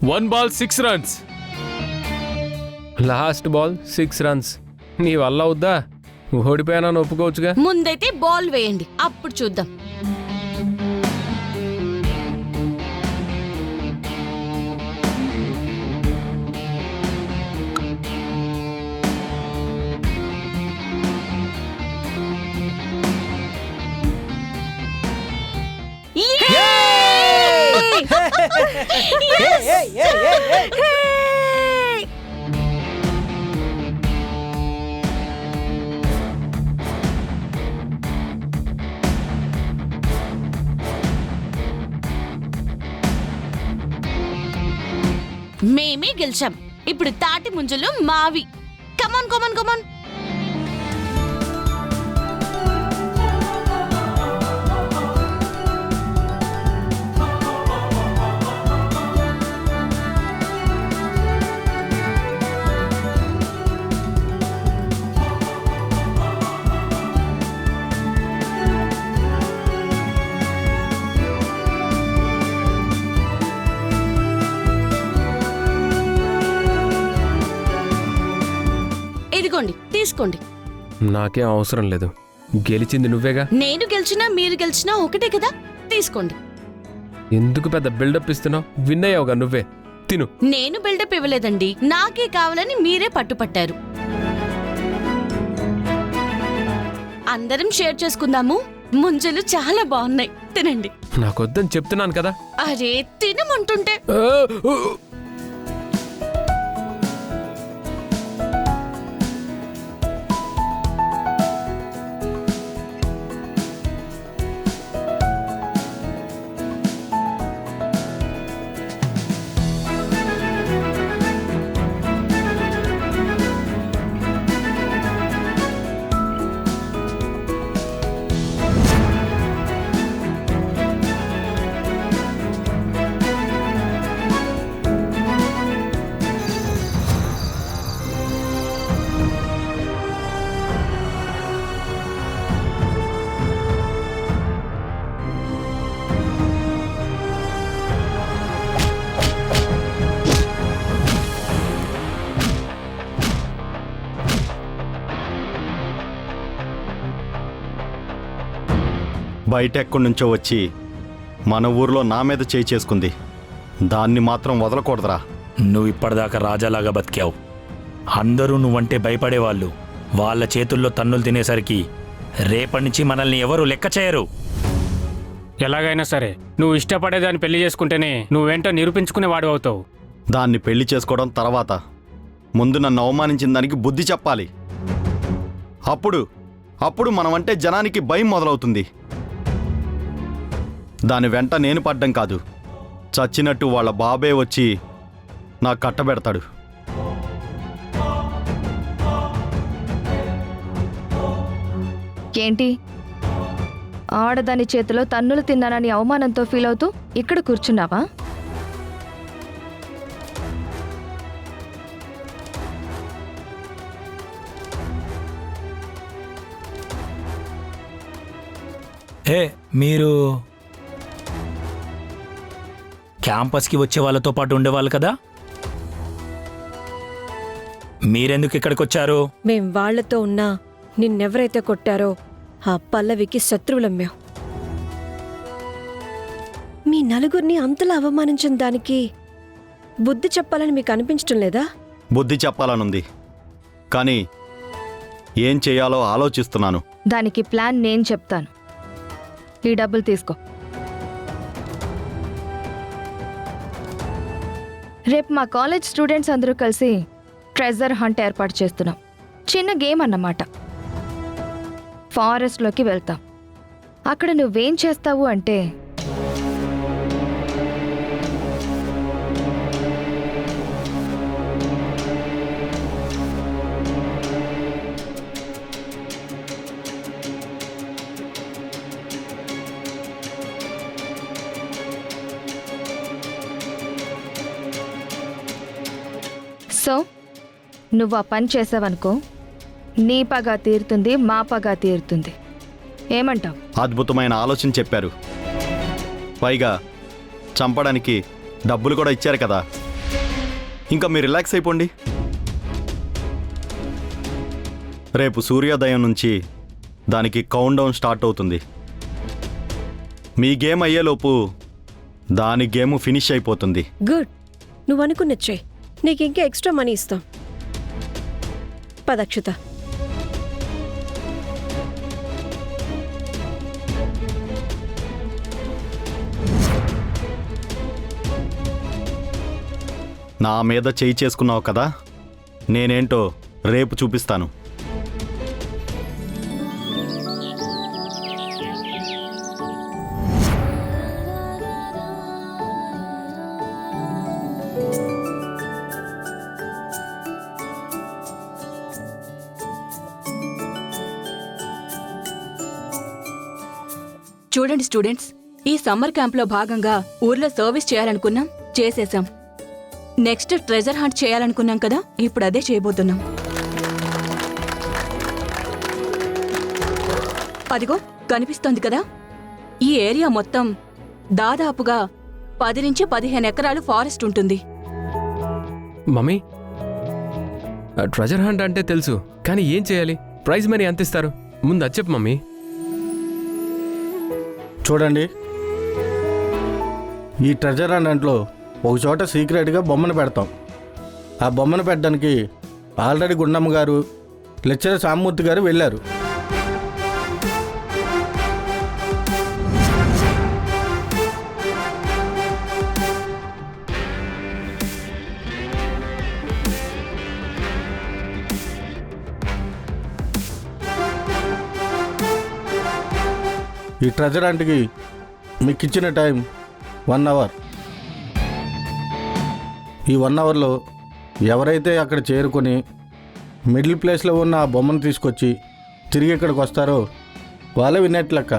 1 ball 6 runs. Last ball 6 runs. నీ వల్ల అవుద్దా? ఓడిపోయానని ఒప్పుకోవచ్చుగా. ముందైతే బాల్ వేయండి, అప్పుడు చూద్దాం. మేమే గెలిచాం. ఇప్పుడు తాటి ముంజలు మావి. కమాన్ కమాన్ కమాన్. ఇదిగోండి, తీసుకోండి. నాకేం అవసరం లేదు, గెలిచింది నువ్వేగా. నేను గెలిచినా మీరు గెలిచినా ఒకటే కదా, తీసుకోండి. ఎందుకు పెద్ద బిల్డప్ ఇస్తున్నావు? విన్ అయ్యావుగా నువ్వే, తిను. నేను బిల్డప్ ఇవ్వలేదండి, నాకే కావాలని మీరే పట్టుపట్టారు. అందరం షేర్ చేసుకుందాము. ముంజలు చాలా బాగున్నాయి, తినండి. నాకొద్దని చెప్తున్నాను కదా. అరే తినమంటుంటే. బయట ఎక్కడి నుంచో వచ్చి మన ఊర్లో నా మీద చేయి చేసుకుంది. దాన్ని మాత్రం వదలకూడదురా. నువ్వు ఇప్పటిదాకా రాజాలాగా బతికావు. అందరూ నువ్వంటే భయపడేవాళ్ళు. వాళ్ళ చేతుల్లో తన్నులు తినేసరికి రేపటి నుంచి మనల్ని ఎవరూ లెక్క చేయరు. ఎలాగైనా సరే నువ్వు ఇష్టపడేదాన్ని పెళ్లి చేసుకుంటేనే నువ్వేంటో నిరూపించుకునేవాడు అవుతావు. దాన్ని పెళ్లి చేసుకోవడం తర్వాత ముందు నన్ను అవమానించిన దానికి బుద్ధి చెప్పాలి. అప్పుడు మనమంటే జనానికి భయం మొదలవుతుంది. దాని వెంట నేను పడ్డం కాదు, చచ్చినట్టు వాళ్ళ బాబే వచ్చి నాకు కట్టబెడతాడు. ఏంటి, ఆడదాని చేతిలో తన్నులు తిన్నానని అవమానంతో ఫీల్ అవుతూ ఇక్కడ కూర్చున్నావా? మీరు క్యాంపస్కి వచ్చే వాళ్ళతో పాటు ఉండేవాళ్ళు కదా, మీరెందుకు ఇక్కడికి వచ్చారు? మేం వాళ్లతో ఉన్నా నిన్నెవరైతే కొట్టారో ఆ పల్లవికి శత్రువులం మేం. మీ నలుగురిని అంతలా అవమానించిన దానికి బుద్ధి చెప్పాలని మీకు అనిపించటం లేదా? బుద్ధి చెప్పాలనుంది, కానీ ఏం చేయాలో ఆలోచిస్తున్నాను. దానికి ప్లాన్ నేను చెప్తాను. ఈ డబ్బులు తీసుకో. రేపు మా కాలేజ్ స్టూడెంట్స్ అందరూ కలిసి ట్రెజర్ హంట్ ఏర్పాటు చేస్తున్నాం. చిన్న గేమ్ అన్నమాట. ఫారెస్ట్లోకి వెళ్తాం. అక్కడ నువ్వేం చేస్తావు అంటే సో నువ్వు ఆ పని చేసావనుకో, నీ పగ తీరుతుంది, మా పగ తీరుతుంది. ఏమంటావు? అద్భుతమైన ఆలోచన చెప్పారు. పైగా చంపడానికి డబ్బులు కూడా ఇచ్చారు కదా. ఇంకా మీరు రిలాక్స్ అయిపోండి. రేపు సూర్యోదయం నుంచి దానికి కౌంట్ డౌన్ స్టార్ట్ అవుతుంది. మీ గేమ్ అయ్యేలోపు దాని గేమ్ ఫినిష్ అయిపోతుంది. గుడ్, నువ్వు అనుకున్నచ్చే. నీకు ఇంకా ఎక్స్ట్రా మనీ ఇస్తాం. పదక్షత. నా మీద చేయి చేసుకున్నావు కదా, నేనేంటో రేపు చూపిస్తాను. చూడండి స్టూడెంట్స్, ఈ సమ్మర్ క్యాంప్లో భాగంగా ఊర్లో సర్వీస్ చేయాలనుకున్నాం, చేసేసాం. నెక్స్ట్ ట్రెజర్ హంట్ చేయాలనుకున్నాం కదా, ఇప్పుడు అదే చేయబోతున్నాం. అదిగో కనిపిస్తోంది కదా, ఈ ఏరియా మొత్తం దాదాపుగా 10 నుంచి 15 ఎకరాలు ఫారెస్ట్ ఉంటుంది. మమ్మీ, ట్రెజర్ హంట్ అంటే తెలుసు, కానీ ఏం చేయాలి? ప్రైజ్ మనీ ఎంత ఇస్తారు? ముందు అది చెప్పు మమ్మీ. చూడండి, ఈ ట్రెజర్ హంట్లో ఒక చోట సీక్రెట్గా బొమ్మను పెడతాం. ఆ బొమ్మను పెట్టడానికి ఆల్రెడీ గుండమ్మ గారు, లెక్చరర్ సామూర్తి గారు వెళ్ళారు. ఈ ట్రెజర్ హంట్కి మీకు ఇచ్చిన టైం 1 అవర్. ఈ 1 అవర్లో ఎవరైతే అక్కడ చేరుకొని మిడిల్ ప్లేస్లో ఉన్న ఆ బొమ్మను తీసుకొచ్చి తిరిగి ఇక్కడికి వస్తారో వాళ్ళే విన్నట్టు లెక్క.